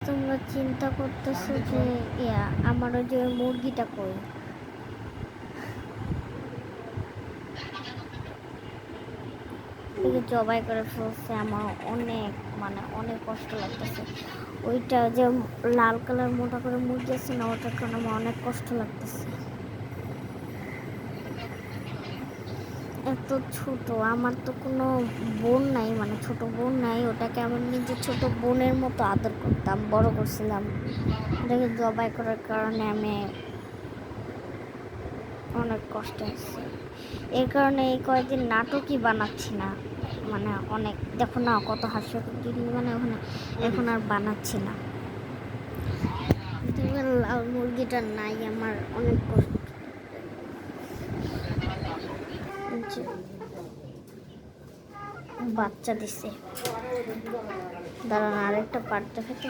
তোমরা চিন্তা করতেছো যে আমার ওই যে মুরগিটা কই, জবাই করে ফেলছে। আমার অনেক অনেক কষ্ট লাগতেছে। ওইটা যে লাল কালার মোটা করে মুরগি আছে না, ওটার কারণে আমার অনেক কষ্ট লাগতেছে। এত ছোট, আমার তো কোনো বোন নাই, ছোট বোন নাই। ওটাকে আমার নিজের ছোট বোনের মতো আদর করতাম, বড় করছিলাম। ওটাকে জবাই করার কারণে আমি অনেক কষ্ট হচ্ছে। এর কারণে এই কয়েকদিন নাটকই বানাচ্ছি না। অনেক দেখো না কত হাস্যকর, ওখানে এখন আর বানাচ্ছি না। লাল মুরগিটা নাই, আমার অনেক কষ্ট। বাচ্চা দিছে, দাঁড়ান আরেকটা পার্ট দেখাতে।